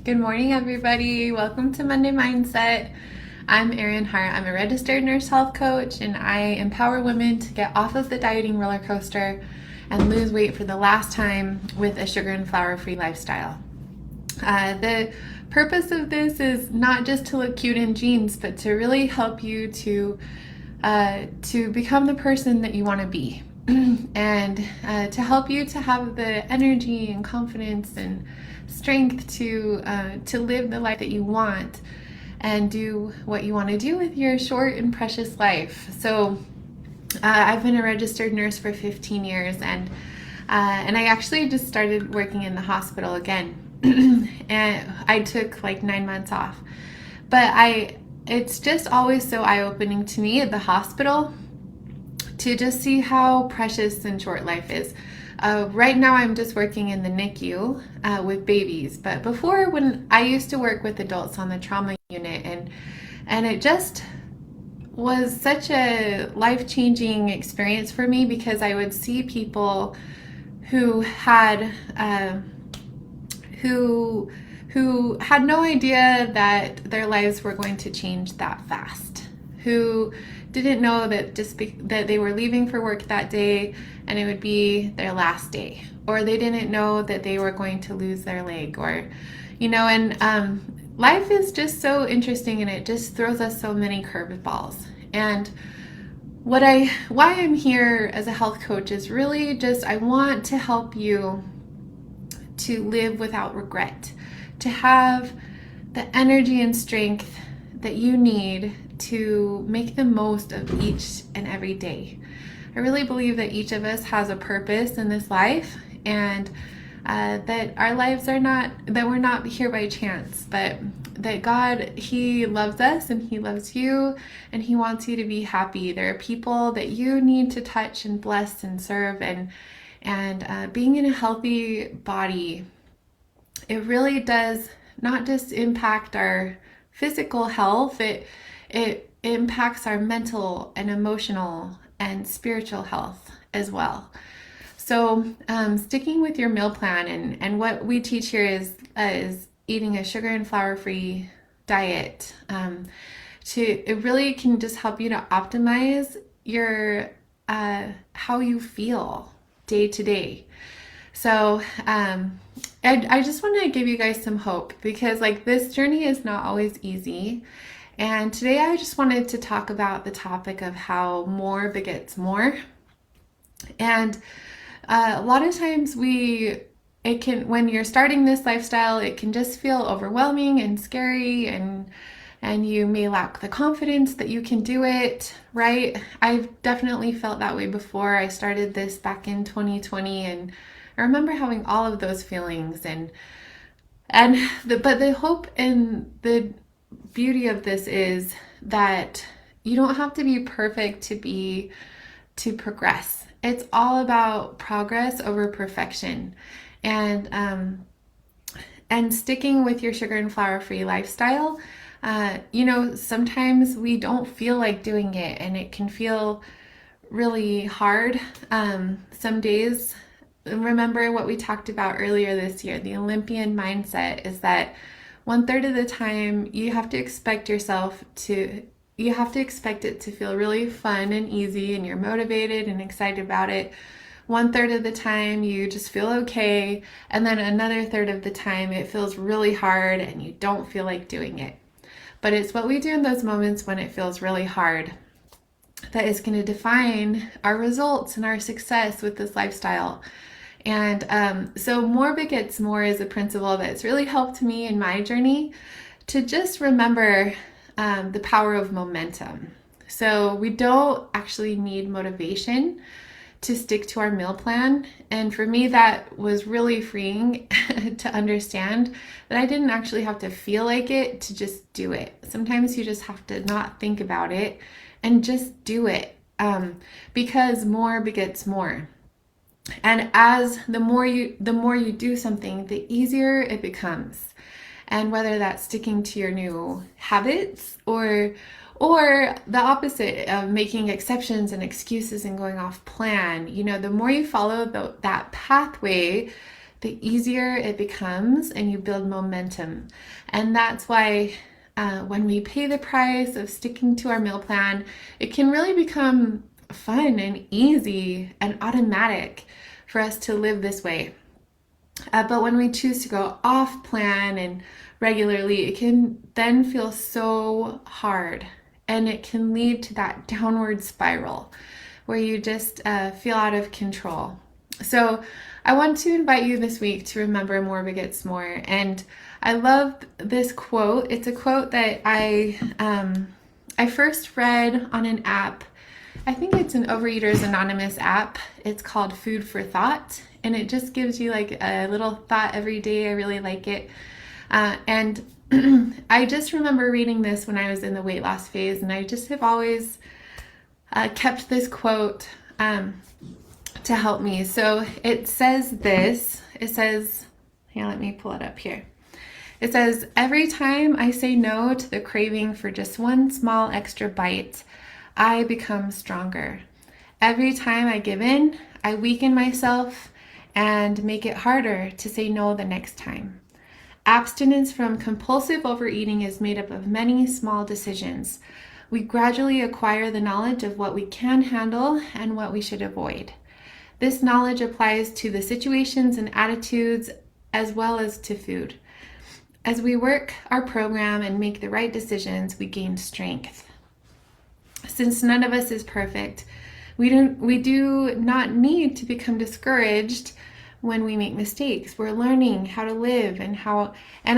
Good morning, everybody. Welcome to Monday Mindset. I'm Erin Hart. I'm a registered nurse health coach, and I empower women to get off of the dieting roller coaster and lose weight for the last time with a sugar and flour-free lifestyle. The purpose of this is not just to look cute in jeans, but to really help you to become the person that you want to be, and to help you to have the energy and confidence and strength to live the life that you want and do what you want to do with your short and precious life. So I've been a registered nurse for 15 years, and I actually just started working in the hospital again. And I took like 9 months off, but it's just always so eye-opening to me at the hospital to just see how precious and short life is. Right now I'm just working in the NICU with babies, but before, when I used to work with adults on the trauma unit, and it just was such a life-changing experience for me, because I would see people who had who had no idea that their lives were going to change that fast, who didn't know that that they were leaving for work that day and it would be their last day, or they didn't know that they were going to lose their leg, or life is just so interesting, and it just throws us so many curveballs. And why I'm here as a health coach is really just, I want to help you to live without regret, to have the energy and strength that you need to make the most of each and every day. I really believe that each of us has a purpose in this life, and that our lives are not, that we're not here by chance, but that God, He loves us and He loves you, and He wants you to be happy. There are people that you need to touch and bless and serve, and being in a healthy body, it really does not just impact our physical health, it impacts our mental and emotional and spiritual health as well. So sticking with your meal plan, and what we teach here is eating a sugar and flour-free diet. It really can just help you to optimize your how you feel day to day. So I just want to give you guys some hope, because like, this journey is not always easy. And today I just wanted to talk about the topic of how more begets more. And a lot of times when you're starting this lifestyle, it can just feel overwhelming and scary, and you may lack the confidence that you can do it, right? I've definitely felt that way before. I started this back in 2020, and I remember having all of those feelings, but the hope and the beauty of this is that you don't have to be perfect to progress. It's all about progress over perfection, and sticking with your sugar and flour free lifestyle. Sometimes we don't feel like doing it, and it can feel really hard. Some days, remember what we talked about earlier this year, the Olympian mindset is that 1/3 of the time you have to expect it to feel really fun and easy, and you're motivated and excited about it. 1/3 of the time you just feel okay, and then another third of the time it feels really hard and you don't feel like doing it. But it's what we do in those moments when it feels really hard that is going to define our results and our success with this lifestyle. And so more begets more is a principle that's really helped me in my journey to just remember the power of momentum. So we don't actually need motivation to stick to our meal plan. And for me, that was really freeing to understand that I didn't actually have to feel like it to just do it. Sometimes you just have to not think about it and just do it, because more begets more. And as the more you do something, the easier it becomes. And whether that's sticking to your new habits, or the opposite of making exceptions and excuses and going off plan, the more you follow that pathway the easier it becomes and you build momentum. And that's why when we pay the price of sticking to our meal plan, it can really become fun and easy and automatic for us to live this way. But when we choose to go off plan and regularly, it can then feel so hard, and it can lead to that downward spiral where you just feel out of control. So I want to invite you this week to remember more begets more. And I love this quote. It's a quote that I first read on an app. I think it's an Overeaters Anonymous app. It's called Food for Thought, and it just gives you like a little thought every day. I really like it. And I just remember reading this when I was in the weight loss phase, and I just have always kept this quote to help me. So it says this. It says, here, let me pull it up here. It says, every time I say no to the craving for just one small extra bite, I become stronger. Every time I give in, I weaken myself and make it harder to say no the next time. Abstinence from compulsive overeating is made up of many small decisions. We gradually acquire the knowledge of what we can handle and what we should avoid. This knowledge applies to the situations and attitudes as well as to food. As we work our program and make the right decisions, we gain strength. Since none of us is perfect, we do not need to become discouraged when we make mistakes. We're learning how to live, and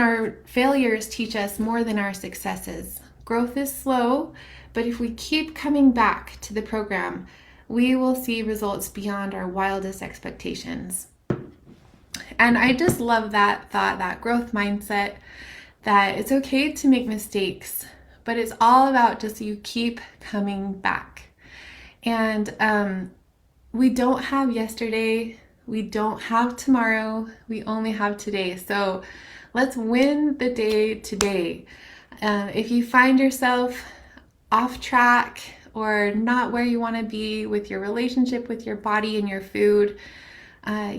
our failures teach us more than our successes. Growth is slow, but if we keep coming back to the program, we will see results beyond our wildest expectations. And I just love that thought, that growth mindset, that it's okay to make mistakes, but it's all about just you keep coming back. And we don't have yesterday, we don't have tomorrow, we only have today. So let's win the day today. If you find yourself off track or not where you want to be with your relationship with your body and your food,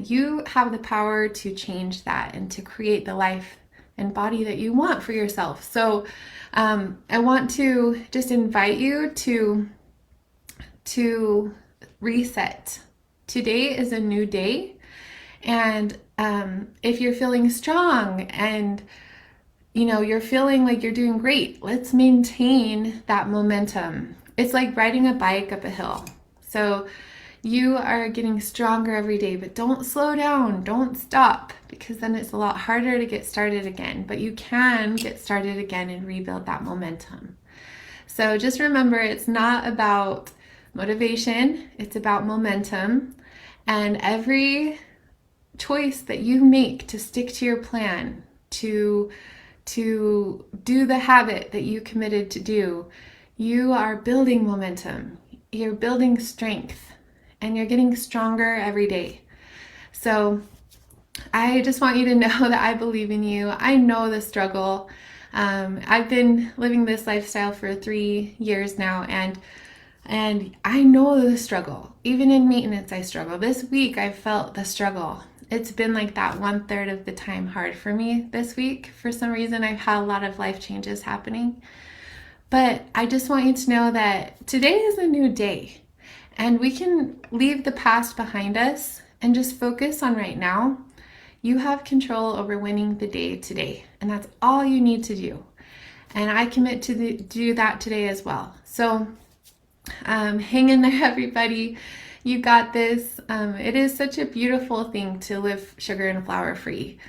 you have the power to change that and to create the life and body that you want for yourself. So I want to just invite you to reset. Today is a new day. And if you're feeling strong and you're feeling like you're doing great, let's maintain that momentum. It's like riding a bike up a hill. So you are getting stronger every day, but don't slow down, don't stop, because then it's a lot harder to get started again. But you can get started again and rebuild that momentum. So just remember, it's not about motivation, it's about momentum. And every choice that you make to stick to your plan, to do the habit that you committed to do, you are building momentum, you're building strength, and you're getting stronger every day. So I just want you to know that I believe in you. I know the struggle. I've been living this lifestyle for 3 years now, and I know the struggle. Even in maintenance, I struggle. This week, I felt the struggle. It's been like that 1/3 of the time hard for me this week. For some reason, I've had a lot of life changes happening. But I just want you to know that today is a new day, and we can leave the past behind us and just focus on right now. You have control over winning the day today, and that's all you need to do. And I commit to do that today as well. So hang in there, everybody. You got this. It is such a beautiful thing to live sugar and flour free.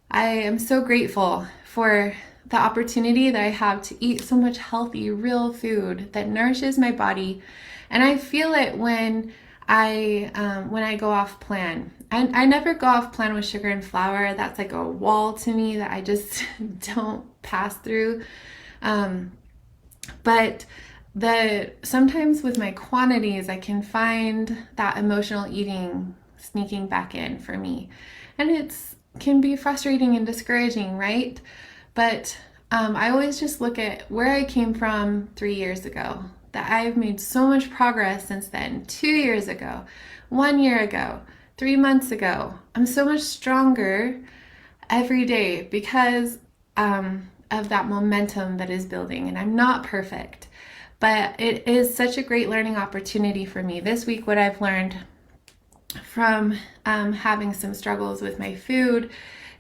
I am so grateful for the opportunity that I have to eat so much healthy, real food that nourishes my body. And I feel it when I go off plan. I never go off plan with sugar and flour. That's like a wall to me that I just don't pass through. But sometimes with my quantities, I can find that emotional eating sneaking back in for me. And can be frustrating and discouraging, right? But I always just look at where I came from 3 years ago, that I've made so much progress since then. 2 years ago, 1 year ago, 3 months ago. I'm so much stronger every day because of that momentum that is building. And I'm not perfect, but it is such a great learning opportunity for me. This week, what I've learned from having some struggles with my food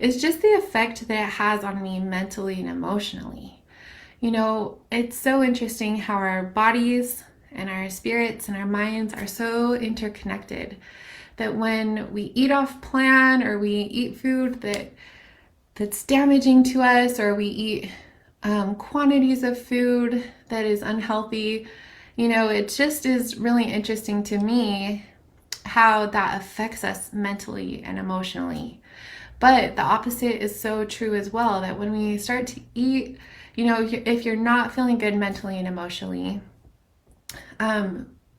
is just the effect that it has on me mentally and emotionally. You know, it's so interesting how our bodies and our spirits and our minds are so interconnected that when we eat off plan or we eat food that's damaging to us, or we eat quantities of food that is unhealthy, you know, it just is really interesting to me how that affects us mentally and emotionally. But the opposite is so true as well, that when we start to eat, you know, if you're not feeling good mentally and emotionally,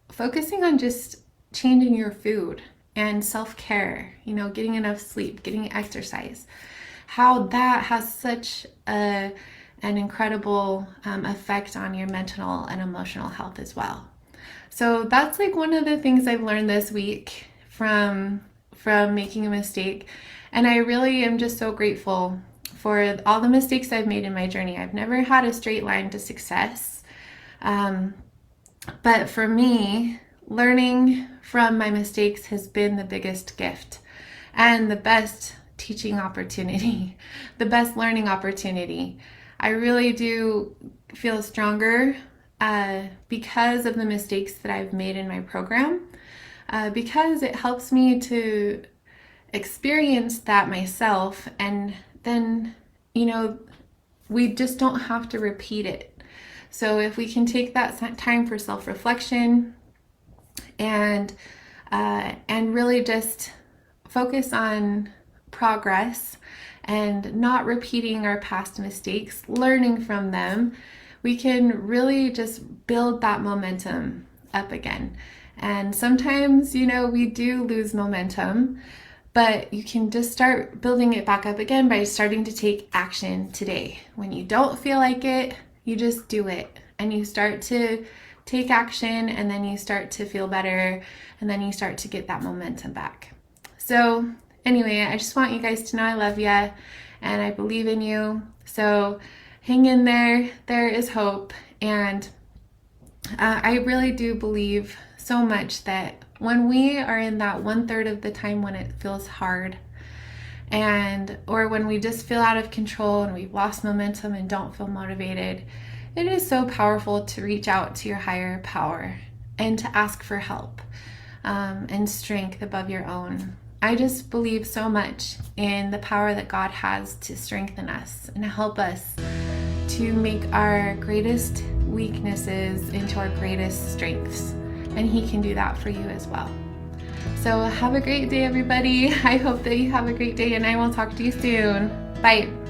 focusing on just changing your food and self-care, you know, getting enough sleep, getting exercise, how that has such an incredible effect on your mental and emotional health as well. So that's like one of the things I've learned this week from making a mistake. And I really am just so grateful for all the mistakes I've made in my journey. I've never had a straight line to success. But for me, learning from my mistakes has been the biggest gift and the best teaching opportunity, the best learning opportunity. I really do feel stronger because of the mistakes that I've made in my program, because it helps me to experience that myself, and then, you know, we just don't have to repeat it. So if we can take that time for self-reflection and really just focus on progress and not repeating our past mistakes, learning from them, we can really just build that momentum up again. And sometimes, you know, we do lose momentum, but you can just start building it back up again by starting to take action today. When you don't feel like it, you just do it, and you start to take action, and then you start to feel better, and then you start to get that momentum back. So anyway, I just want you guys to know I love you and I believe in you. So hang in there. There is hope. And I really do believe so much that when we are in that 1/3 of the time when it feels hard, or when we just feel out of control and we've lost momentum and don't feel motivated, it is so powerful to reach out to your higher power and to ask for help and strength above your own. I just believe so much in the power that God has to strengthen us and help us to make our greatest weaknesses into our greatest strengths. And He can do that for you as well. So have a great day, everybody. I hope that you have a great day, and I will talk to you soon. Bye.